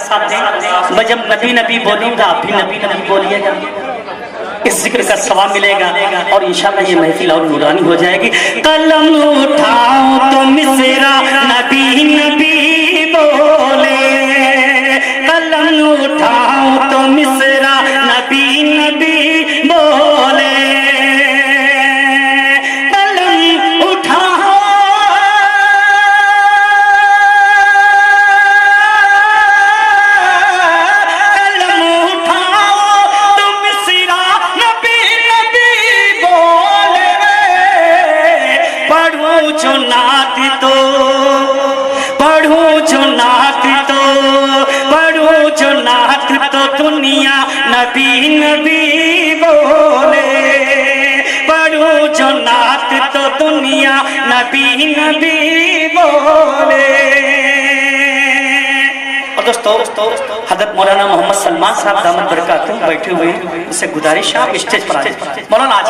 ساتھ دیں. میں جب نبی نبی بولوں گا آپ بھی نبی نبی بولیے گا, اس ذکر کا ثواب ملے گا اور انشاءاللہ یہ محفل اور نورانی ہو جائے گی. قلم اٹھاؤ تو مصرع نبی نبی بولے, قلم اٹھاؤ تو مصرع نبی نبی بولے, دنیا نبی نبی بولے, پڑھو جو نعت تو دنیا نبی نبی بولے. اور دوستو حضرت مولانا محمد سلمان صاحب دامت برکاتہ بیٹھے ہوئے ہیں, اس سے گزارش ہے اسٹیج پر آجائیں. مولانا آج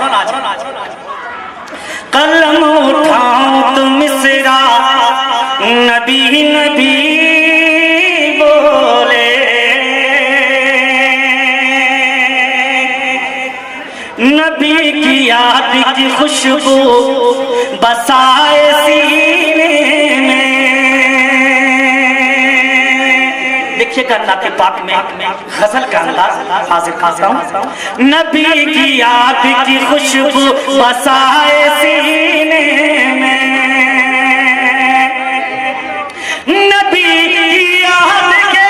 قلم اٹھاؤ تو مصرع نبی نبی بولے, نبی کی یاد کی خوشبو بسائے سینے میں. دیکھیے گا نعت پاک میں غزل کا انداز حاضر کرتا ہوں. نبی کی یاد کی خوشبو بسائے سینے میں, نبی کی یاد کے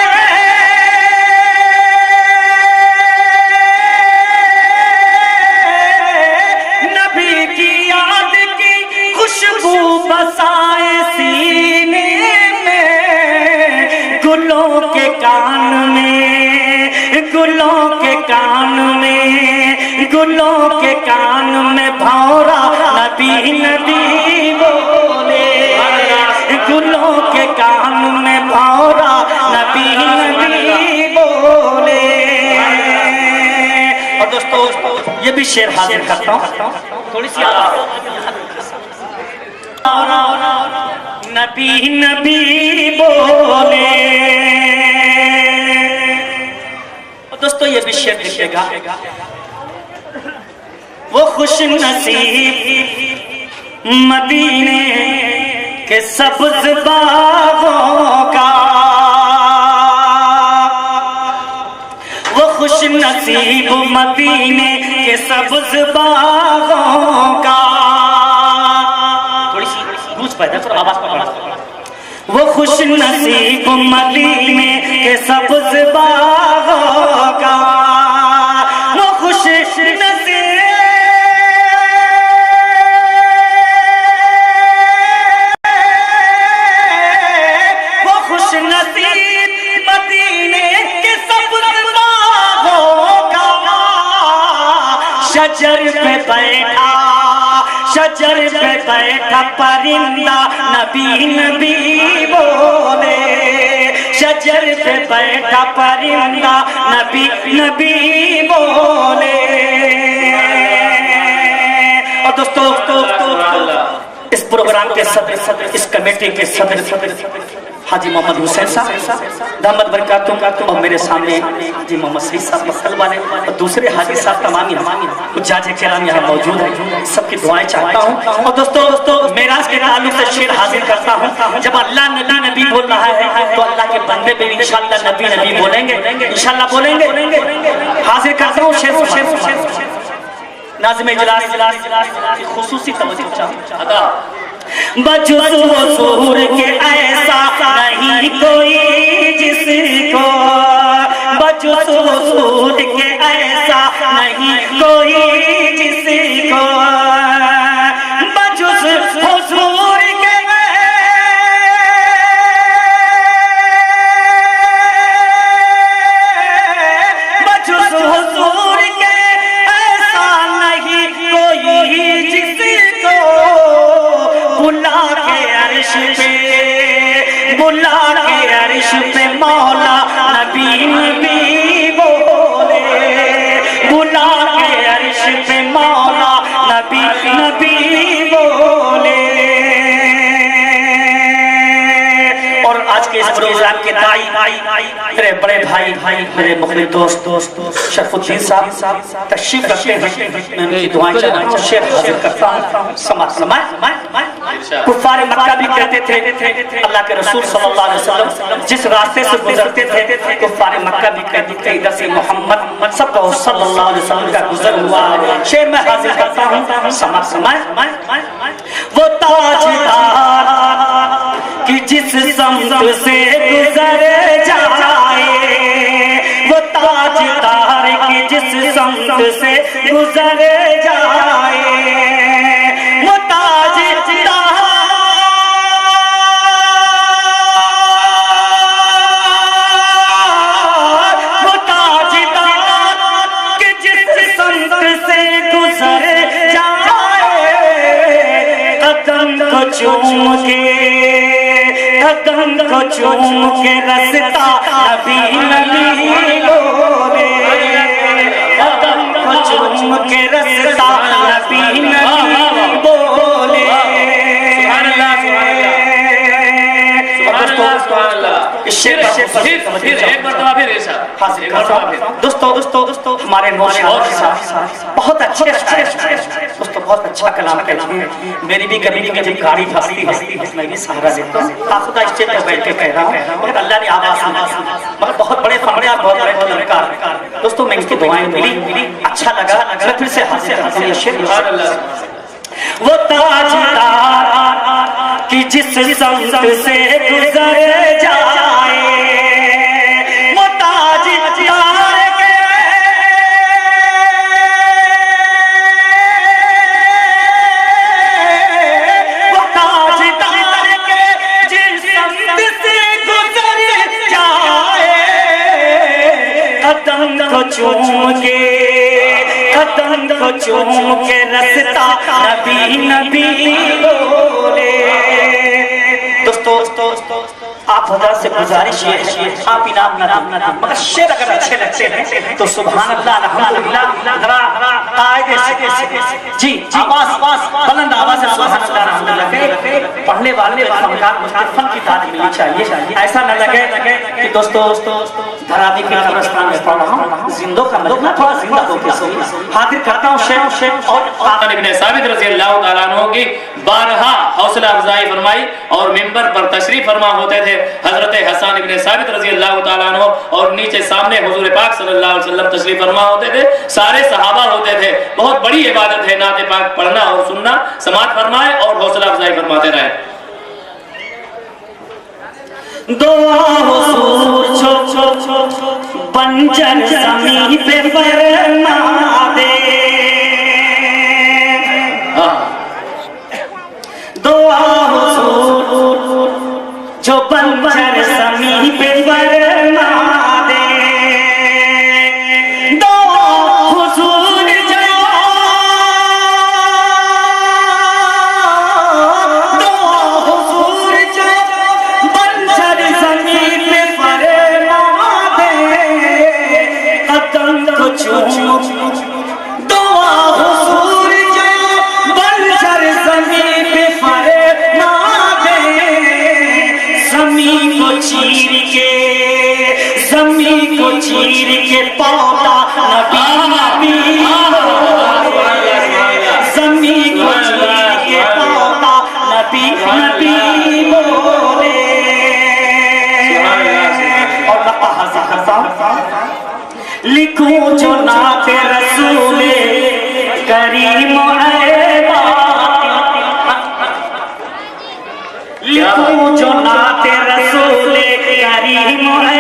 بسائے سینے میں, گلوں کے کان میں, گلوں کے کان میں, گلوں کے کان میں بھورا نبی نبی بولے, گلوں کے کان میں بھورا نبی نبی بولے. اور دوستو یہ بھی شعر حاضر کرتا ہوں, تھوڑی سی نبی نبی بولے. دوستو یہ بھی شعر دیکھیے گا. وہ خوش نصیب مدینے کے سبز باغوں کا, وہ خوش نصیب مدینے کے سبز باغوں کا, پیدا کرو آواز پکڑ. وہ خوش نصیب مدینے کے سبز باغوں کا, وہ خوش نصیب, وہ خوش نصیب مدینے کے سبز باغوں کا, شجر پہ بیٹھا, شجر پہ بیٹھا پرندہ نبی نبی بولے, شجر پہ بیٹھا پرندہ نبی نبی بولے. اور دوستو اس پروگرام کے صدر, اس کمیٹی کے صدر حاجی محمد حسین صاحب دامت برکاتوں کا, اور میرے سامنے حاجی محمد سعید صاحب مقصد والے, اور دوسرے حاجی صاحب تمامی کچھ جاج کرام یہاں موجود ہیں, سب کی دعائیں چاہتا ہوں. اور دوستو معراج کے تعلق سے شعر حاضر کرتا ہوں. جب اللہ نبی نبی بول رہا ہے تو اللہ کے بندے بھی انشاءاللہ نبی نبی بولیں گے, انشاءاللہ بولیں گے. حاضر کرتا ہوں شعر. ناظم اجلاس خصوصی توجہ چاہتا, بجز حضور کے ایسا نہیں کوئی جس کو, بجز حضور کے ایسا نہیں کوئی جس کو, بجز حضور کے بجز حضور کے ایسا نہیں کوئی جس کو, بلا کے عرش پہ, بلا کے عرش پہ مولا نبی نبی بولے, بلا کے عرش میرے بڑے بھائی میرے مخلص دوست شرف الدین صاحب تشریف رکھتے ہیں، میں ان کی دعائیں چاہتا ہوں، شیخ حاضر کرتا ہوں، سماعت فرمائیں۔ کفار مکہ بھی کہتے تھے اللہ کے رسول صلی اللہ علیہ وسلم جس راستے سے گزرتے تھے، کفار مکہ بھی کہتے تھے ادھر سے محمد صلی اللہ علیہ وسلم کا گزر ہوا ہے۔ شیر میں حاضر کرتا ہوں، سماعت فرمائیں۔ وہ تاجدار کہ جس سمت سے گزر جائے، وہ تاجدار کہ جس سمت سے گزر جائے، وہ تاجدار کہ جس سمت سے گزر جائے، قدم کو چوم کے قدم کو چوم کے رستا نبی بولے، قدم کو چوم کے رستا نبی بولے۔ دوستو ہمارے بہت اچھے بہت اچھا کلام کہتے ہیں، میری بھی کبھی کبھی گاڑی پھنستی ہے، میں بھی سہارا دیتا ہوں، خدا اسٹیج پہ بیٹھ کے کہہ رہا ہوں، مگر اللہ نے آواز مگر بہت بڑے فمڑے اور بہت بڑے فنکار دوستوں، میں اس کی دعائیں ملی، اچھا لگا، میں پھر سے حاضر کرتا ہوں یہ شعر۔ وہ تاجدار کہ جس سمت سے گزر جائے، وہ تاجدار کے وہ تاجدار کے جس سمت سے گزر جائے، قدم کو چوم کے قدم کو چوم کے رستا نبی بولے۔ دوستو آپ حضرات سے گزارش ہے، آپ انعام نہ دیں، مگر شعر اگر اچھے لگتے ہیں تو سبحان اللہ الحمدللہ ذرا قاعدے سے جی آواز بلند آواز سے سبحان اللہ الحمدللہ پڑھنے والے فنکار فن کی تعلیم ملنی چاہیے، ایسا نہ لگے کہ دوستو دھرابی کے قبرستان میں پڑھ رہا ہوں، زندوں کا مجمع تھوڑا زندہ ہو کے صحیح حاضر کرتا ہوں شیخ اور حسان ابن ثابت رضی اللہ تعالیٰ عنہ کی بارہا حوصلہ افزائی فرمائی اور ممبر پر تشریف فرما ہوتے تھے حضرت حسان ابن ثابت رضی اللہ تعالیٰ عنہ، اور نیچے سامنے حضور پاک صلی اللہ علیہ وسلم تشریف فرما ہوتے تھے، سارے صحابہ ہوتے تھے۔ بہت بڑی عبادت ہے نعت پاک پڑھنا اور سننا، سماعت فرمائے اور حوصلہ افزائی فرماتے رہے۔ دعا حضور چھو بنجر زمین پہ فرما دے، دعا حضور جو بنجر زمین پہ فرما دے، دعا حضور چیر کے پودا نبی زمین کو چیر کے پودا نبی بولے۔ اور لکھوں جو نعت رسول کریم ہے لکھوں جو نعت رسول کریم ہے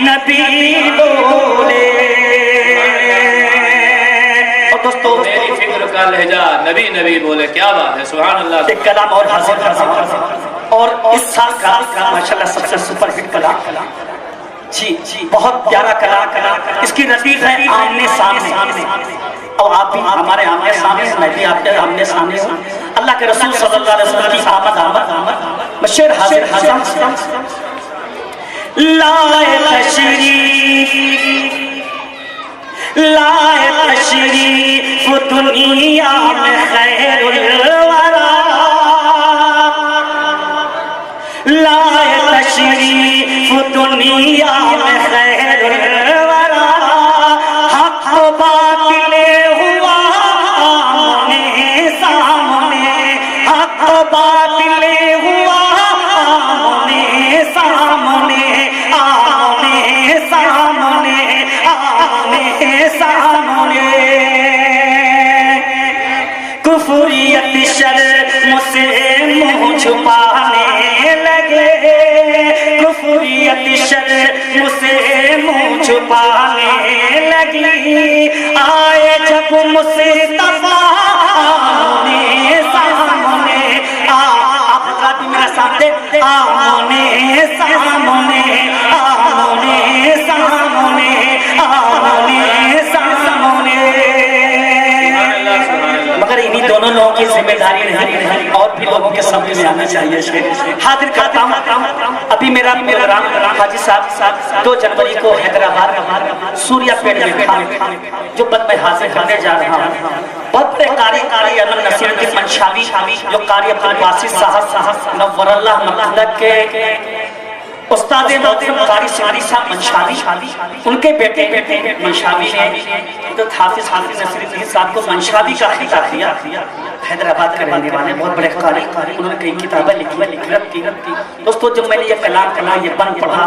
نبی بولے۔ اور دوستو میری فکر کا لہجہ نبی نبی بولے، کیا بات ہے، سبحان اللہ۔ ایک کلام اور حاضر کرنا اور اس سال کا ماشاءاللہ سب سے سپر ہٹ کلام جی بہت پیارا کلام، اس کی نتیجہ ہے آمنے سامنے اور آپ بھی ہمارے آمنے سامنے، میں بھی آپ کے آمنے سامنے ہوں۔ اللہ کے رسول صلی اللہ علیہ وسلم کی آمد بشیر حاضر لائے تشریف دنیا میں خیر الورا، لائے تشریف دنیا میں خیر الورا، حق و باطل ہوا آمنے سامنے، حق و باطل ہوا آمنے سامنے، آمنے سامنے، آمنے سامنے، کفریت شرم سے منہ چھپانے لگے، کفریت شرم سے منہ چھپانے لگی، آئے جب مصطفیٰ آمنے سامنے، آپ حضرات بھی میرا ساتھ دے، آمنے سامنے، آمنے سامنے، آمنے سامنے، مگر انہی دونوں لوگوں کی ذمہ داری نہیں، اور بھی لوگوں کے سمجھ میں آنا چاہیے۔ حاضر کرتا ہوں ابھی میرا پروگرام حاجی صاحب 2 جنوری کو حیدرآباد سوریا پیٹ میں تھا، جو بند میں حاضر کرنے جا رہا ہوں۔ بہت بڑے قاری علم نصیر الدین منشاوی، جو قاری عبدالباسط صاحب نور اللہ مقدک کے استاد محترم قاری ساری صاحب منشاوی، ان کے بیٹے منشاوی نے حافظ نصیر الدین صاحب کو منشاوی کا خطاب دیا۔ حیدرآباد کا رہنے والے بہت بڑے قاری، انہوں نے کئی کتابیں لکھی۔ دوستو جب میں نے یہ کلام یہ بند پڑھا،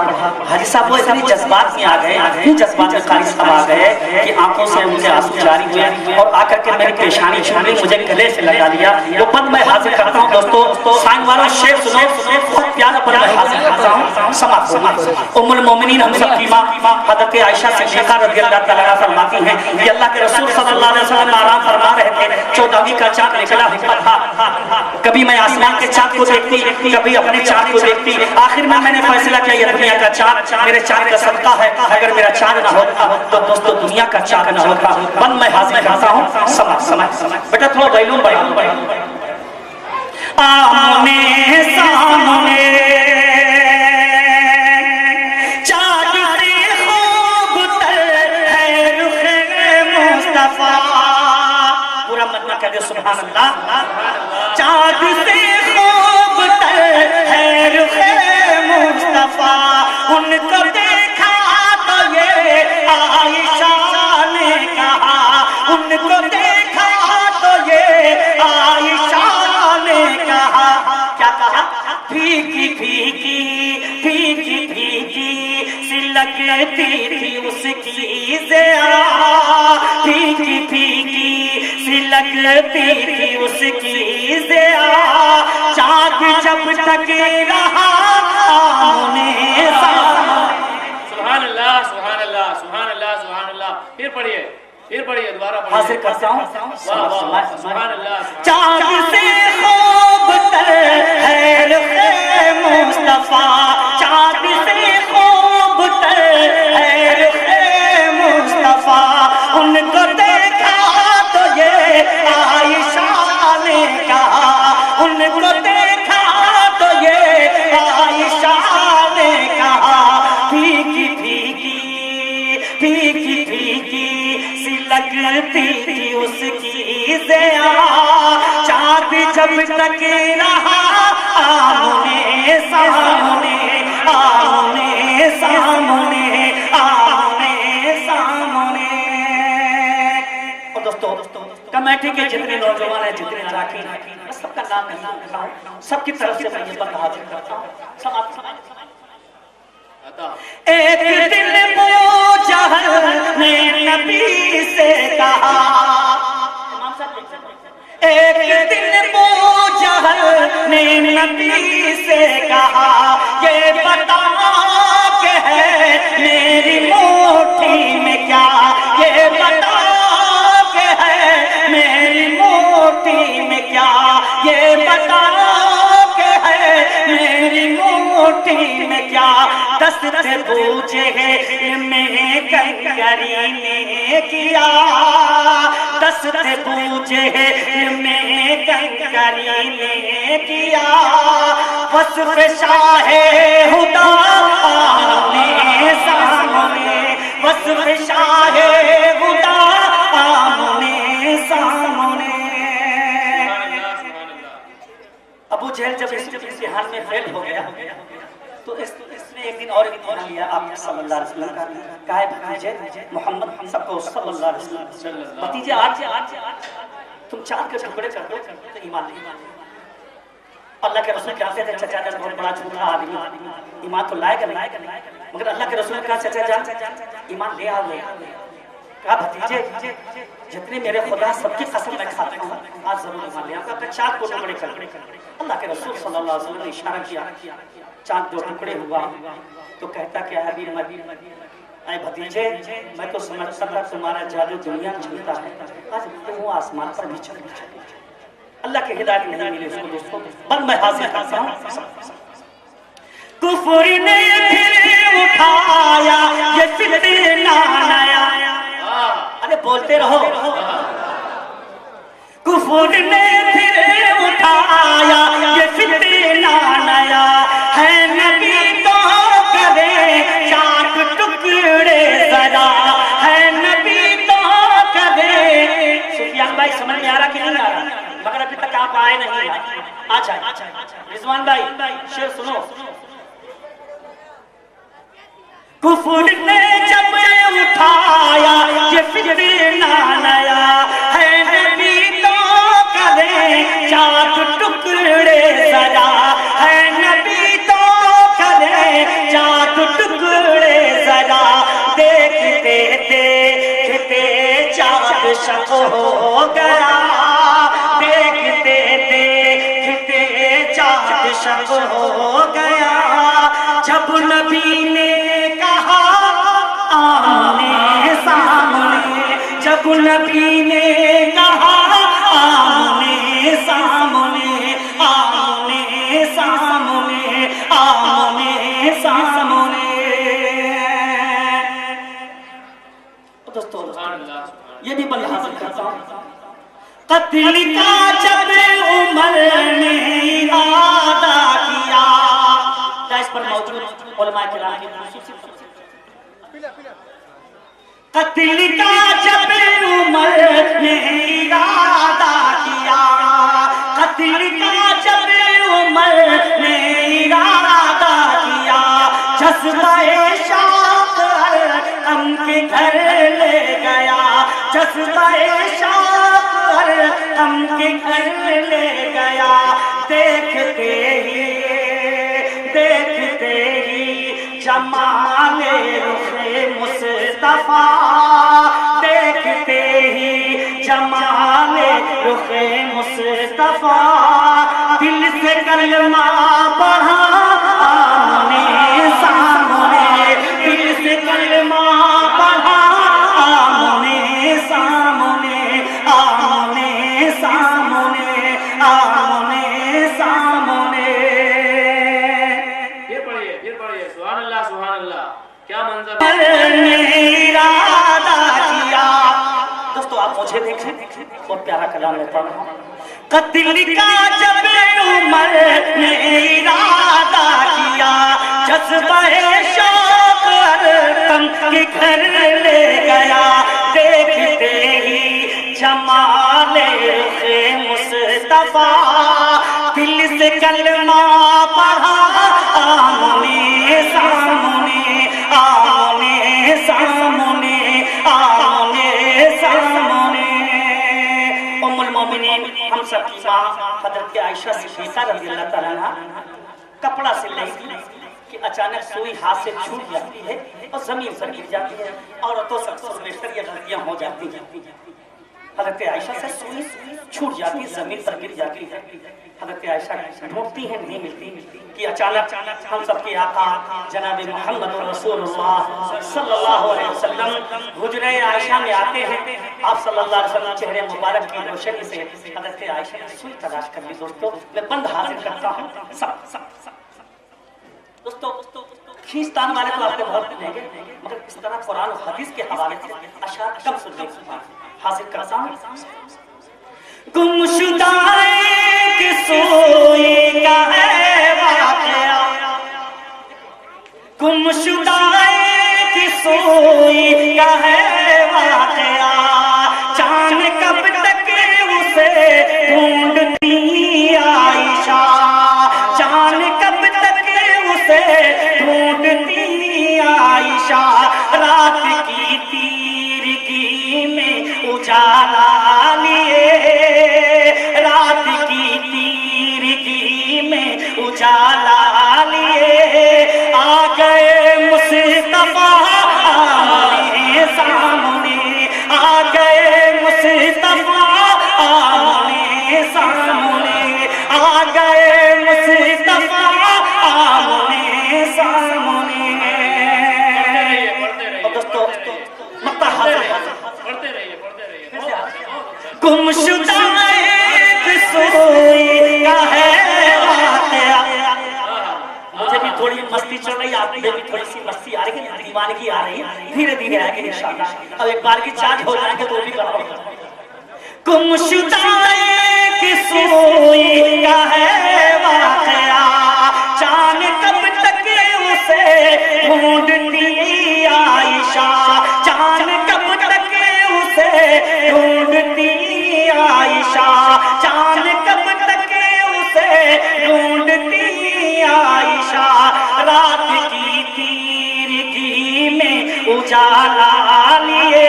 حاجی صاحب وہ اتنی جذبات میں آ گئے، اتنی جذبات میں قاری صاحب آ گئے کہ آنکھوں سے ان کے آنسو جاری ہوئے، اور آ کر کے میری پیشانی چھوڑی، مجھے گلے سے لگا لیا۔ وہ بند میں حاضر کرتا ہوں دوستو، سائن والوں شیخ سنو، بہت پیارا بند میں حاضر کرتا ہوں، سماعت۔ ام المومنین ہم سب کی ماں حضرت عائشہ صدیقہ رضی اللہ تعالیٰ عنہا فرماتی ہیں کہ اللہ کے رسول صلی اللہ علیہ وسلم آرام فرما رہے تھے، 14ویں کا چاند نکلا ہوا تھا، کبھی میں آسمان کے چاند کو دیکھتی، کبھی اپنے چاند کو دیکھتی، آخر میں نے فیصلہ کیا یہ دنیا کا چاند میرے چاند کا صدقہ ہے، اگر میرا چاند نہ ہوتا تو دوستو دنیا کا چاند نہ ہوتا۔ بند میں حاضر کرتا ہوں، سمجھ بیٹا تھوڑا بیلون بڑھا، آمنے سامنے پورا مدنہ کہہ دے سبحان اللہ، چاند سے خوب تر ہے رخ مصطفیٰ، ان کو دیکھا تو یہ عائشہ نے کہا، ان کو دیکھا تو یہ عائشہ نے کہا، کیا کہا؟ پھیکی پھیکی پھیکی پھیکی سی لگتی تھی اس کی ذرا، پھیکی پھیکی سی لگتی تھی اس کی ذرا، چاند جب تک رہا آمنے سامنے۔ سبحان اللہ سبحان اللہ سبحان اللہ سبحان اللہ، پھر پڑھیے دوبارہ پڑھیے۔ حاضر کرتا ہوں، سبحان اللہ، چاند سے خوب تر ہے رخ مصطفیٰ، چاند سے خوب تر ہے رخ مصطفیٰ، ان کو دیکھا تو یہ عائشہ نے کہا، ان کو دیکھا تو یہ عائشہ نے کہا، پھیکی پھیکی پھیکی پھیکی سی لگتی تھی اس کی ذرا، چاند جب تک رہا آمنے سامنے، آمنے سامنے، آمنے سامنے۔ اور دوستو کمیٹی کے جتنے نوجوان ہیں، جتنے اراکین ہیں، میں سب کا نام نہیں لیتا ہوں، سب کی طرف سے میں یہ بات حاضر کرتا ہوں۔ ایک دن ابو جہل نے نبی سے کہا، ایک دن ابو جہل نے نبی سے کہا، یہ بتا کہ ہے میری مٹھی میں کیا، یہ بتا کہ ہے میری مٹھی میں کیا، یہ بتا کہ ہے میری مٹھی میں کیا، دست بوجھے میں کنکری نے کیا دست بوجھے میں کنکری نے کیا وصف شاہ خدا آمنے سامنے وصف شاہ خدا آمنے سامنے ابو جہل جب اس امتحان میں فیل ہو گیا تو اس نے ایک دن اور امتحان لیا آپ صلی اللہ علیہ وسلم کا کہا ہے بھتیجے محمد ہم سب کو صلی اللہ علیہ وسلم بھتیجے آج تم چاند کے ٹکڑے کر دو تو ایمان لے اللہ کے رسول کہتے تھے چچا جان بہت بڑا جھوٹا آدمی ایمان تو لائے گا مگر اللہ کے رسول کہا چچا جان ایمان لے آؤ کہا بھتیجے جتنے میرے خدا سب کی قسم میں کھاتا ہوں آج ضرور ایمان لے آؤں گا چاند کو ٹکڑے کر اللہ کے رسول صلی اللہ علیہ وسلم نے اشارہ کیا چاند دو ٹکڑے ہوا تو کہتا کہ اے بھتیجے میں تو سمجھتا تھا تمہارا جادو دنیا میں چلتا ہے آج وہ آسمان پر بھی چل اللہ کے ہدایت نہیں ملے اس کو دوستوں بل میں حاضر کرتا ہوں کفر نے پھر اٹھایا یہ فتنہ نیا ارے بولتے رہو کفر نے پھر اٹھایا یہ فتنہ نیا ہے نبی تو کرے چاک ٹکڑے ذرا ہے نبی تو کرے سفیان بھائی سمجھ میں آ رہا کہ نہیں آ رہا مگر ابھی تک آپ آئے نہیں آ جائے رضوان بھائی شعر سنو کفر نے جب اٹھایا یہ فتنہ نیا ہے نبی تو کرے چاک ٹکڑے ذرا ہے نبی تو کرے چاک ٹکڑے ذرا دیکھتے دیکھتے چاک شق ہو گیا دیکھتے دیکھتے چاک شق ہو گیا جب نبی نے کہا آمنے سامنے جب نبی نے کہا آمنے سامنے آمنے سامنے آمنے سامنے دوستو یہ بھی بل حاصل کرتا ہوں قتل کا جب عمر نے ارادہ کیا اس پر موجود علماء کرام کی خصوصیت قتل کا جب عمر نے ارادہ کیا قتل کا جب عمر نے ارادہ کیا جذبہ شوق ہم کے گھر لے گیا جذبہ شوق ہم کے گھر لے گیا دیکھتے ہی جمال رخ مصطفیٰ دیکھتے ہی جمال رخ مصطفیٰ دل سے کلمہ پڑھا آمنے سامنے دل سے کلمہ پڑھا آمنے سامنے آمنے سامنے آمنے سامنے پھر پڑھئے سبحان اللہ کیا منظر ارادہ کیا دوستو آپ مجھے دیکھیں بہت پیارا کلام میں پڑھ رہا ہوں قتل کا جب عمر نے ارادہ کیا جذبہ شوق تم کے گھر لے گیا دیکھتے ہی جمال رخ مصطفیٰ دل سے کلمہ پڑھا آمنے سامنے آمنے سامنے آمنے سامنے ام المومنین ہم سب کی ماں حضرت عائشہ صدیقہ رضی اللہ تعالیٰ عنہا کپڑا سل رہی تھی کہ اچانک سوئی ہاتھ سے چھوٹ جاتی ہے اور زمین پر گر جاتی ہے عورتوں سے بیشتر یہ غلطیاں ہو جاتی ہیں حضرت عائشہ سے سوئی چھوٹ جاتی ہے زمین پر گر جاتی ہے حضرت عائشہ ڈھونڈتی ہیں نہیں ملتی کہ اچانک ہم سب کے آقا جناب محمد رسول اللہ صلی اللہ علیہ وسلم حجرہ عائشہ میں آتے ہیں آپ صلی اللہ علیہ وسلم چہرے مبارک کی روشنی سے حضرت عائشہ نے سوئی تلاش کر لی دوستو میں بند حاصل کرتا ہوں دوستو کھینچتان والے تو آپ کو بہت ملیں گے، مگر اس طرح قرآن و حدیث کے حوالے سے اشعار کم سننے کو حاصل کرتا ہوں۔ گمشدہ کی سوئی کا ہے واقعہ، گمشدہ کی سوئی کا ہے واقعہ، جان کب تک اسے ڈھونڈتی عائشہ، جان کب تک اسے ڈھونڈتی عائشہ، رات کی تیرگی میں اجالا لیے، رات کی تیرگی میں اجالا لیے، آ گئے مصطفیٰ آمنے سامنے، آ گئے مصطفیٰ آمنے سامنے، آ گئے مصطفیٰ آمنے سامنے۔ اور دوستو مکہ حاضر ہے، گمشدہ ایک سوئی کا ہے واقعہ۔ مجھے بھی تھوڑی مستی چل رہی ہے، آپ میں بھی تھوڑی سی مستی آ رہی ہے، دیوانگی آ رہی ہے، دھیرے دھیرے آئے گی انشاءاللہ۔ اب ایک بار کی چارج ہو جائیں گے تو بھی کرو۔ گمشدہ ایک سوئی کا ہے واقعہ، جان کب تک اسے ڈھونڈتی عائشہ، جان کب تک اسے ڈھونڈتی عائشہ، جان کب تک اسے ڈھونڈتی عائشہ، رات کی تیرگی میں اجالا لیے،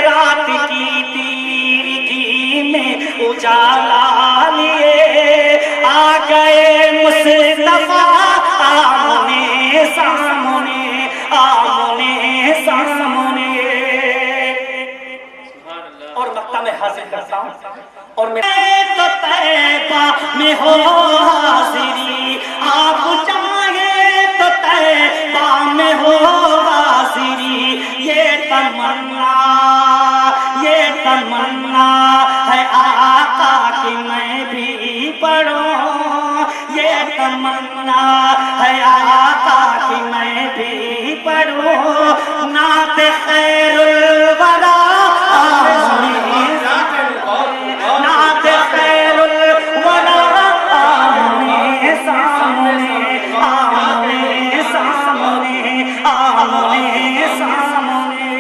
رات کی تیرگی میں اجالا لیے، آ گئے مصطفیٰ آمنے سامنے، آمنے سامنے۔ اور مکہ میں حاصل کرتا ہوں، اور میں تو طیبہ میں ہو حاضری، آپ چاہیں تو طیبہ میں ہو حاضری، یہ تمنا ہے آقا کہ میں بھی پڑھوں، یہ تمنا ہے آقا کہ میں بھی پڑھوں، نعت خیر الورا نعت خیر الورا آمنے سامنے، آمنے سامنے، آمنے سامنے۔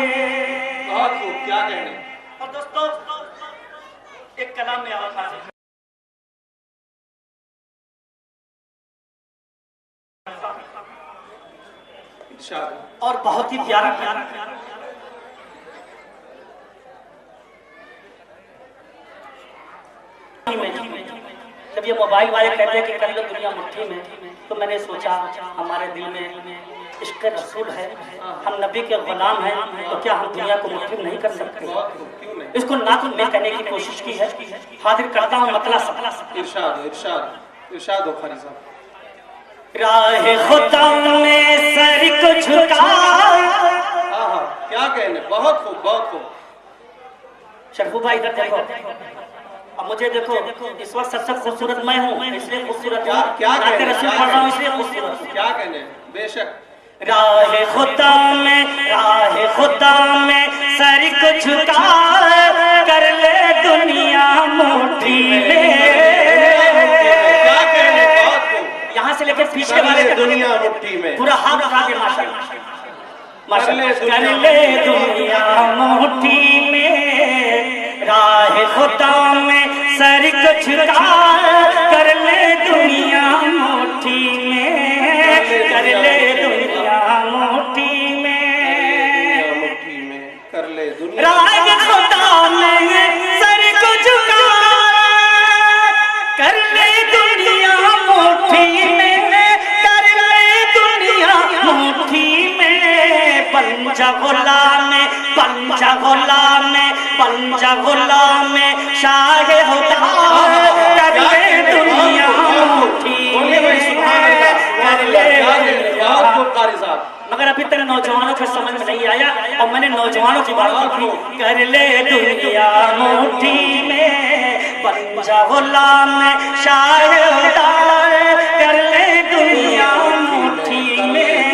بہت خوب، کیا کہنے۔ اور دوستو ایک کلام میں آواز حاصل ارشاد۔ اور بہت ہی پیارا جب یہ موبائل والے کہتے ہیں کہ کر لو دنیا مٹھی میں، تو میں نے سوچا ہمارے دل میں عشق رسول ہے، ہم نبی کے غلام ہیں، تو کیا ہم دنیا کو مٹھی میں نہیں کر سکتے؟ بہت خوب، کیوں نہیں۔ اس کو ناخن میں کرنے کی کوشش کی ہے، حاضر کرتا ہوں مطلع سب۔ ارشاد ارشاد ارشاد ہو قاری صاحب۔ راہ خدا میں سر کو جھکا، کیا کہنے، بہت خوب بہت خوب۔ شرفو بھائی ادھر دیکھو، اب مجھے دیکھو، اس وقت سب سے خوبصورت میں ہوں، اس لیے خوبصورت ہوں، نعت رسول پڑھ رہا ہوں اس لیے خوبصورت ہوں۔ کیا کہنے، بے شک۔ راہ خدا میں سر کو جھکا، کر لے دنیا مٹھی میں۔ کیا کہنے، بہت خوب۔ یہاں سے لے کے پیچھے والے تک دنیا مٹھی میں، پورا ہاتھ اٹھا کے ماشاءاللہ، کر لے دنیا مٹھی میں، راہ خدا میں سر کو جھکا، کر لے دنیا مٹھی میں، کر لے دنیا مٹھی میں، کر لے دنیا۔ راہ خدا میں سر کو جھکا، کر لے دنیا مٹھی میں، کر لے دنیا مٹھی میں، پنجا غلام شاہ خدا، کر لے دنیا مٹھی میں، کر لے بہت خوب قاری صاحب۔ مگر ابھی تک نوجوانوں کو سمجھ میں نہیں آیا، اور میں نے نوجوانوں کی بات کی، کر لے دنیا مٹھی میں، پنجا غلام شاہ خدا، کر لے دنیا مٹھی میں،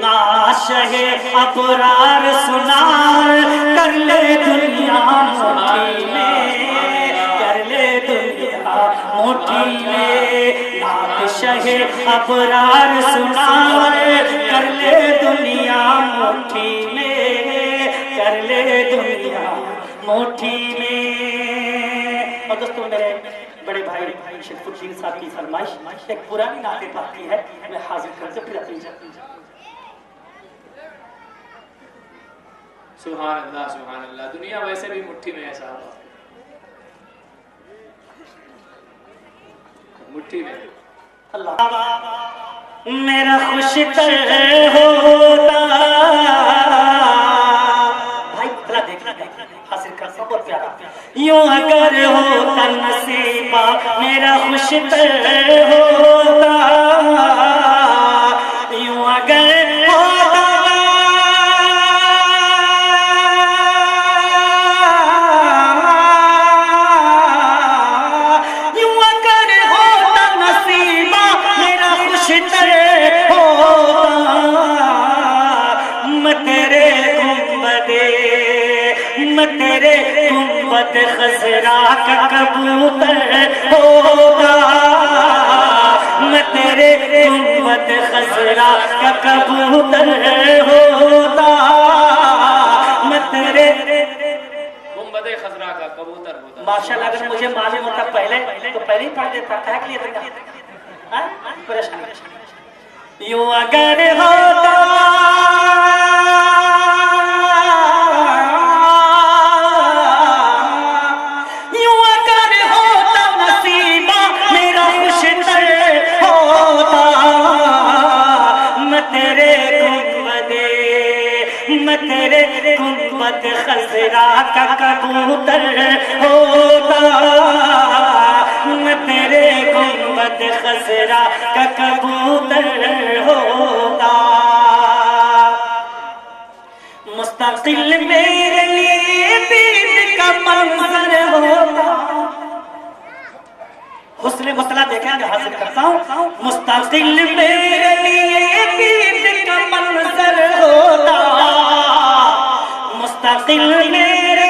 نعت شہ ابرار سنا کر لے دنیا مٹھی میں، کر لے دنیا مٹھی میں، نعت شہ ابرار سنا کر لے دنیا مٹھی میں، کر لے دنیا مٹھی میں۔ اور دوستو میرے بڑے بھائی شریف الدین صاحب کی فرمائش ایک پرانی نعت پاک کی ہے، میں حاضر کر کے پھر اپنی سبحان اللہ سبحان اللہ، دنیا ویسے بھی مٹھی میں ہے صاحب، مٹھی میں۔ اللہ میرا خوش تر ہوتا، بھائی ذرا دیکھنا حاصل کرتا بہت پیارا، یوں اگر ہوتا نصیبہ میرا خوش تر ہوتا، یوں اگر ہوتا خزرا کا کبوتر ہوگا، میں تیرے گنبد خزرا کا کبوتر ہوتا، میں تیرے گنبد خزرا کا کبوتر ہوتا۔ ماشاءاللہ اگر مجھے معلوم ہوتا پہلے تو پہلے ہی پڑھ دیتا، کہا کہ یہ تھا پریشانی۔ یوں اگر ہوتا خزرا کا کبوتر ہوتا، میں تیرے گنبد خزرا کا کبوتر ہوتا، مستقل میرے لیے بید کا منظر ہوتا۔ حسن مسئلہ دیکھیں آگے حاصل کرتا ہوں، مستقل میرے لیے بید کا منظر ہوتا، مستقل میرے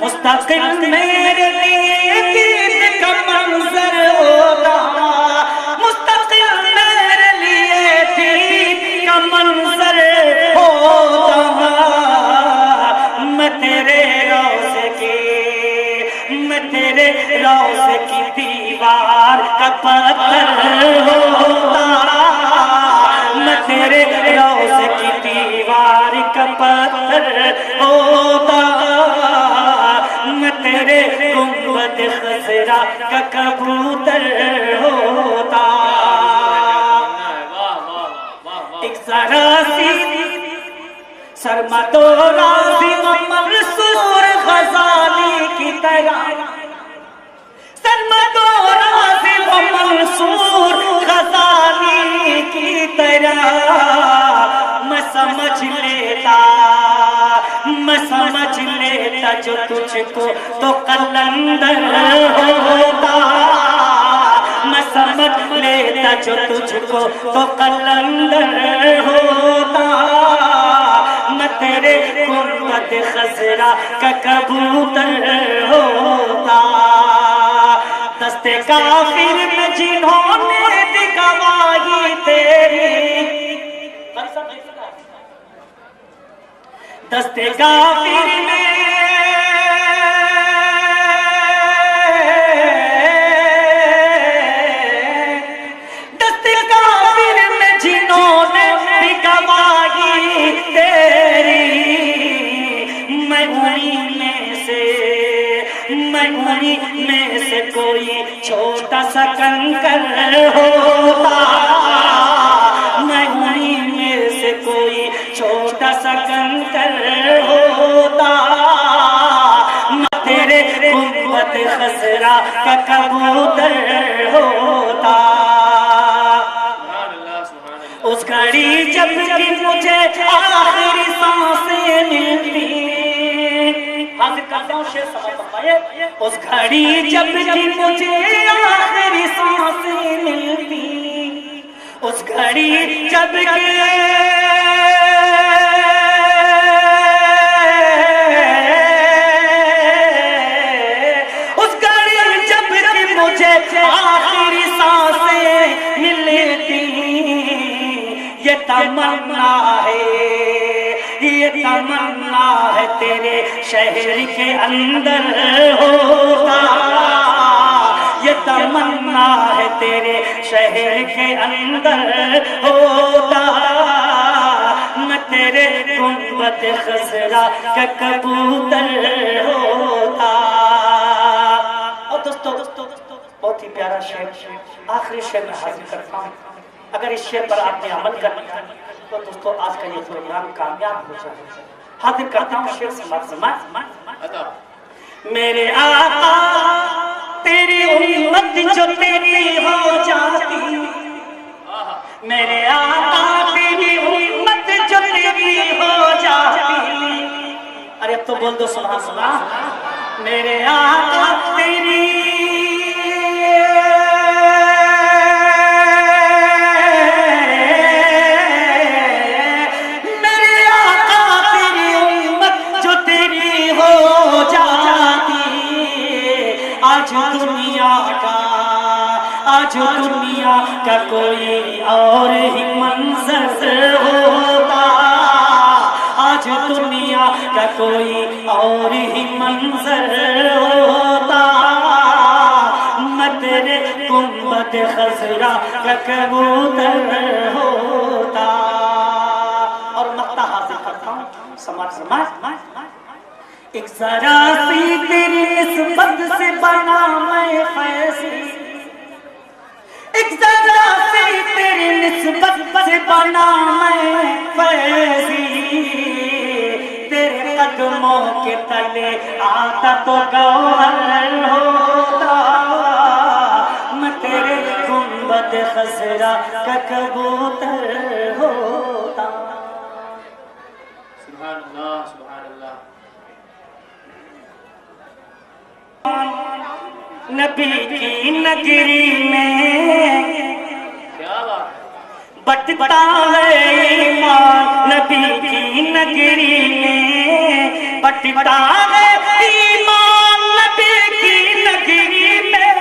مستقل میرے لیے دید کا منظر ہوتا، مستقل میرے لیے دید کا منظر ہوتا، میں تیرے روضے کی دیوار کا پتھر ہوتا، میں تیرے روضے کی دیوار کا پتھر ہوتا، میں تیرے گنبد خزرا کا کبوتر ہوتا۔ ایک ذرا سی سرمد و راضی و منصور غزالی کی طرح، سرمد و راضی و منصور غزالی کی طرح، میں سمجھ لیتا جو تجھ کو تو قلندر ہوتا، میں سمجھ لیتا جو تجھ کو تو قلندر ہوتا، میں تیرے گنبد خزرا کا کبوتر ہوتا، دست کافر میں جنہوں نے دی گواہی تیری، دست کافر میں جنہوں نے دی گواہی تیری، میں انہی میں سے کوئی چھوٹا سا کنکر ہوتا، میں انہی میں سے کوئی چھوٹا سا کنکر ہوتا، میں تیرے گنبد خزرا کا کبوتر ہوتا۔ اس گھڑی جب بھی مجھے آخری سانسیں ملتی، حاضر کرتا ہوں شعر سماعت فرمائیے اس گھڑی جب کہ مجھے آخری سانسیں ملتی اس گھڑی جب کہ آخری سانسیں ملتی یہ تمنا ہے تیرے شہر کے اندر ہوتا یہ تمنا ہے تیرے شہر کے اندر ہوتا میں تیرے گنبد خضرا کا کبوتر ہوتا. اور دوستو بہت ہی پیارا شعر آخری شعر میں حاضر کرتا ہوں. اگر اس شعر پر آپ نے عمل کر لیا تو دوستو آج کا یہ پروگرام کامیاب ہو جائے. حاضر کرتا ہوں شعر سماعت. میرے آقا تیری امت جو تیری ہو جاتی میرے آقا تیری امت جو تیری ہو جاتی. ارے اب تو بول دو سبحان اللہ. میرے آقا تیری آج دنیا کا کوئی اور ہی منظر ہوتا آج دنیا کا کوئی اور ہی منظر ہوتا میں تیرے گنبد خضرا کا کبوتر ہوتا. اور مقطع حاصل کرتا ہوں سماعت. ایک ذرا سی تیری نسبت سے بنا میں فیضی ایک ذرا سی تیری نسبت سے بنا میں فیضی تیرے قدموں کے تلے آتا تو گوہر ہوتا میں تیرے گنبد خضرا کا کبوتر ہوتا. سبحان اللہ سبحان اللہ. نبی کی نگری میں بٹتا ہے ایمان نبی کی نگری میں بٹتا ہے ایمان نبی کی نگری میں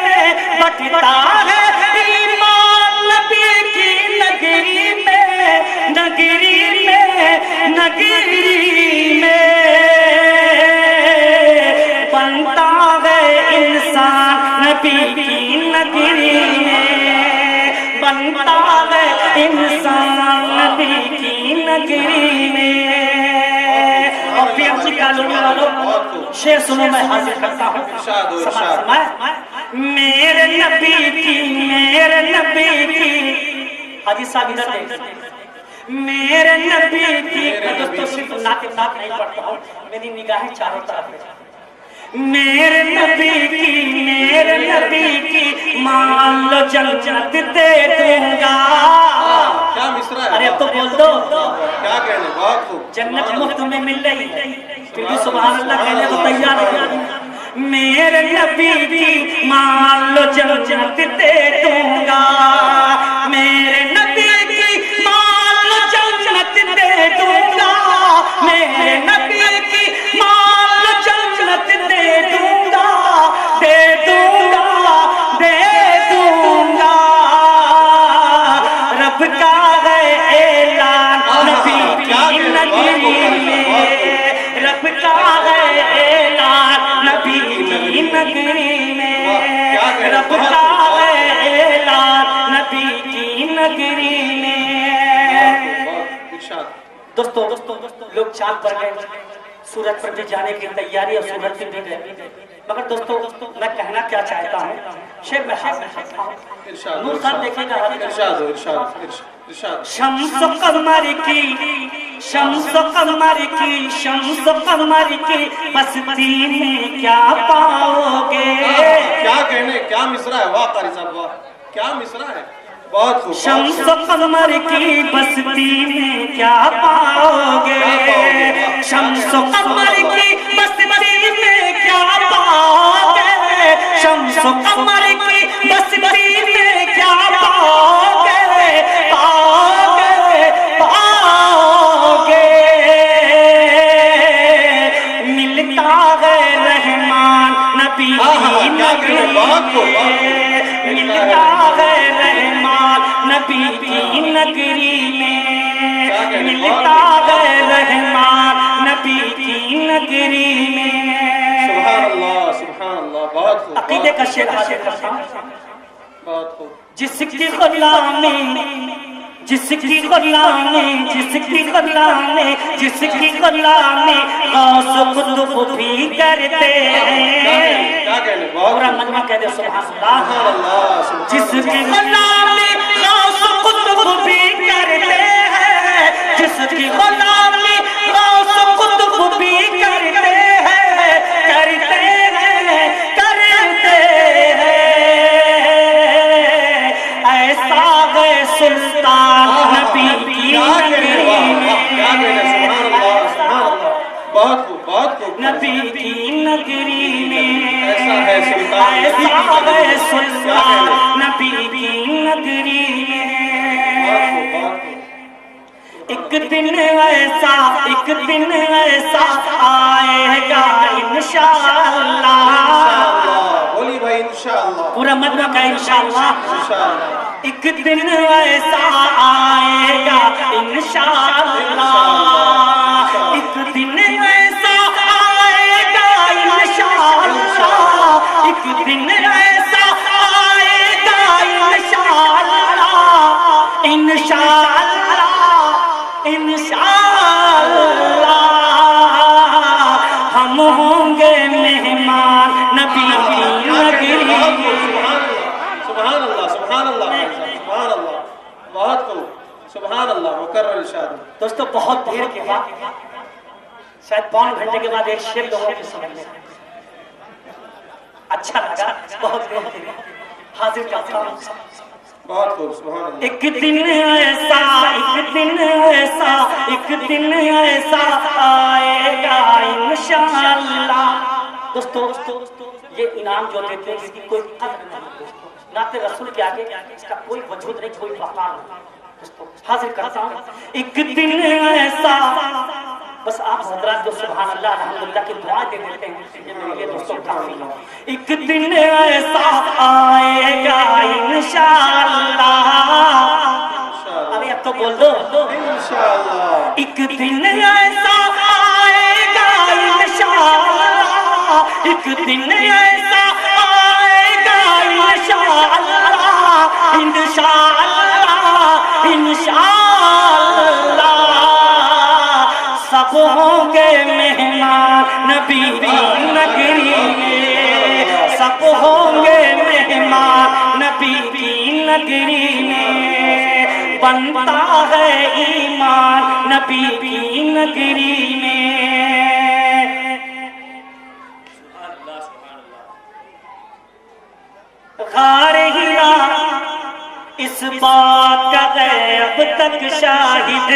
بٹتا ہے ایمان نبی کی نگری میں نگری میں بنتا نبی کی نگری میں بنتا ہے انسان نبی کی نگری میں. اور پھر نکالو شعر سنو میں حاضر کرتا ہوں. میرے نبی کی حاجی صاحب ادھر دیکھ میرے نبی کی میں دوستو صرف ناک نہیں پڑھتا ہوں میری نگاہیں چاروں طرف ہے. میرے نبی کی مان لو جنت دے دوں گا. کیا مصرع ہے. ارے اب تو بول دو کیا کہنے. بہت خوب. جنت مفت میں مل رہی کیونکہ سبحان اللہ کہنے کو تیار ہے. میرے نبی کی مان لو جنت دے دوں گا میرے نبی کی مان لو جنت دے دوں گا میرے نبی کی مان لو جنت دے دوں گا رب کا ہے اعلان نبی کی نگری میں رب کا ہے اعلان نبی کی نگری میں رب کا ہے اعلان نبی کی نگری میں. دوستو لوگ چاند پر گئے سورج پر بھی جانے کی تیاری اور سورج پر بھی گئے مگر دوستو میں کہنا کیا چاہتا ہوں شعر میں حاصل کرتا ہوں. نور صاحب دیکھیں گا شمس و قمر کی بستی میں کیا پاؤ گے. کیا کہنے. کیا مصرع ہے. واہ قاری صاحب واہ. کیا مصرع ہے. بہت خوب شمس و قمر کی بستی میں کیا پاؤ گے شمس و قمر کی بستی میں کیا پاؤ گے شمس و قمر کی بستی میں کیا پاؤ گے پاؤ گے پاؤ گے ملتا ہے رحمان نبی کی نگری ملتا ہے رحمان نبی کی نگری میں ملتا ہے رحمان نبی کی نگری میں سبحان اللہ بہت خوب عقیدے کا شعر حاصل کرتا ہوں بہت خوب جس کی غلامی جس کی غلامی جس کی غلامی جس کی غلامی غوث قطب بھی کرتے ہیں پورا مجمع کہہ دے سبحان اللہ جس کی غلامی غوث قطب بھی کرتے ہیں جس کی غلامی غوث قطب بھی کرتے ہیں کرتے ہیں کرتے ہیں ایسا ہے سلطان نبی کی نگری میں بہت خوب نبی کی نگری میں ایسا ہے سلطان نبی کی نگری میں ایک دن ایسا آئے گا انشاءاللہ بولی بھائی انشاءاللہ پورا مطلب کا انشاءاللہ ایک دن ایسا آئے گا انشاءاللہ ایک دن ایسا آئے گا انشاءاللہ ایک دن ایسا آئے گا انشاءاللہ انشاءاللہ انشاءاللہ ہم ہوں گے مہمان نبی کی نگری سبحان اللہ سبحان اللہ بہت خوب سبحان اللہ مکرر ارشاد دوستو بہت دیر کے بعد شاید 5 گھنٹے کے بعد ایک شعر لوگوں کی سمجھ میں اچھا لگا بہت دیر کے بعد حاضر کرتا ہوں بہت خوب سبحان اللہ ایک دن ایسا آئے گا انشاءاللہ دوستو یہ انعام جو دیتے ہیں اس کی کوئی قدر نہیں دوستو نعت رسول کے آگے اس کا کوئی وجود نہیں کوئی وقار نہیں دوستو حاضر کرتا ہوں ایک دن ایسا بس آپ حضرات جو سبحان اللہ الحمدللہ کی دعا دے دیتے ہیں یہ میرے لیے دوستوں کافی ہے ایک دن ایسا آئے گا انشاءاللہ ابھی اب تو بول دو انشاءاللہ ایک دن ایسا آئے گا انشاءاللہ ایک دن ایسا آئے گا انشاءاللہ انشاءاللہ انشاءاللہ سب ہوں گے مہمان نبی کی نگری میں سب ہوں گے مہمان نبی کی نگری میں بنتا ہے ایمان نبی کی نگری میں غار ہیرا اس بات کا ہے اب تک شاہد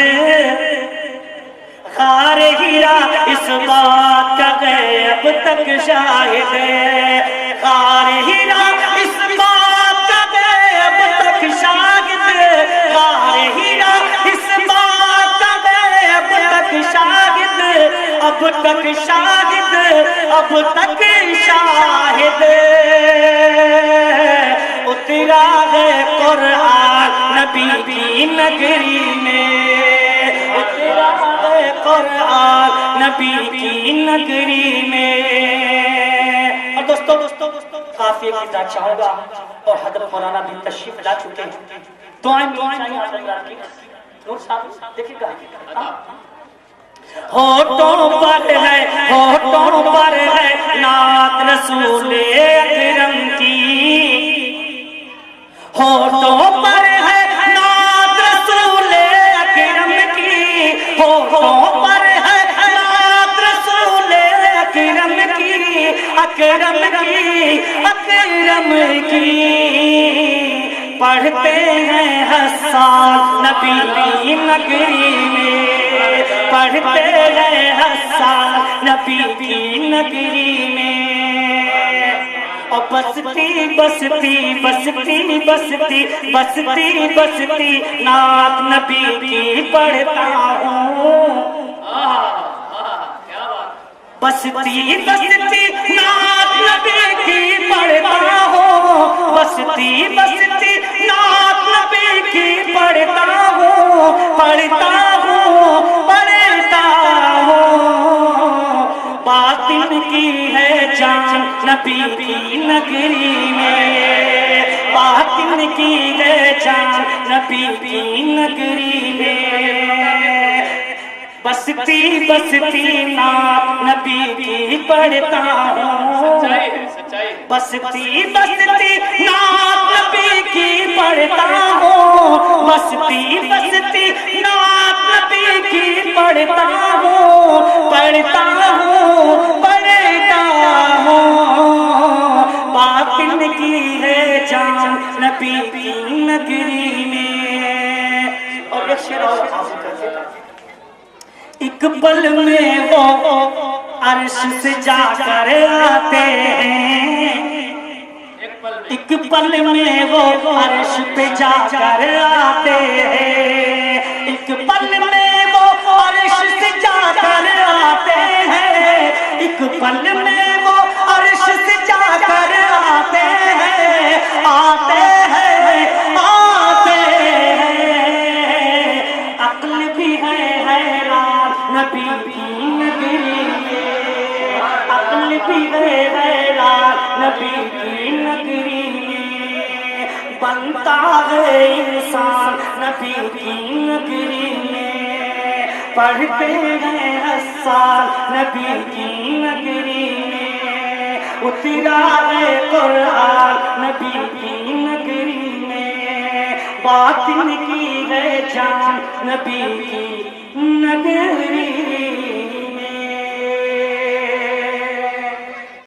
غار ہیرا اس بات کا ہے اب تک شاہد غار ہیرا اس بات کا ہے اب تک شاہد غار ہیرا اس بات کا ہے اب تک شاہد اب تک شاہد اب تک شاہد اترا ہے قرآن نبی کی نگری میں اترا ہے قرآن نبی کی نگری میں اور دوستو قافیے کی ذات چاہوں گا اور حضرت مولانا بھی تشریف لا چکے ہیں دعائیں چاہیے حضرات کی نور صاحب دیکھیں گا ہوٹوں پر ہے نعت رسول اکرم کی ہوٹوں پر ہے نعت رسول اکرم کی ہوٹوں پر ہے نعت رسول اکرم کی پڑھتے ہیں حسان نبی کی نگری میں، پڑھتے ہیں حسان نبی کی نگری میں، اور بستی بستی بستی بستی بستی بستی نعت نبی کی پڑھتا ہوں، بستی بستی نعت نبی کی پڑھتا ہوں، بستی بستی نعت نبی کی پڑھتا ہوں، پڑھتا ہوں پڑھتا ہوں، باطن کی ہے جان نبی کی نگری میں، باطن کی ہے جان نبی کی نگری میں، بستی بستی نعت نبی کی پڑھتا ہوں، بستی بستی نعت نبی کی پڑھتا ہوں، بستی بستی نعت نبی کی پڑھتا ہوں، پڑھتا ہوں پڑھتا ہوں، باطن کی ہے جان نبی کی نگری میں۔ اور ایک شعر اور حاصل کرتے ہیں، ایک پل میں وہ عرش سے جا کر آتے ہیں، ایک پل میں وہ عرش پہ جا کر آتے ہیں، ایک پل میں وہ عرش سے جا کر آتے ہیں، ایک پل میں وہ عرش سے جا کر آتے ہیں، آتے ہیں آتے ہیں، عقل بھی ہے حیران نبی کی نگری میں، عقل بھی ہے حیران نبی کی نگری میں، بنتا ہے انسان نبی کی نگری میں، پڑھتے ہیں حسان نبی کی نگری میں، اترا ہے قرآن نبی کی نگری میں، باطن کی ہے جان نبی کی نگری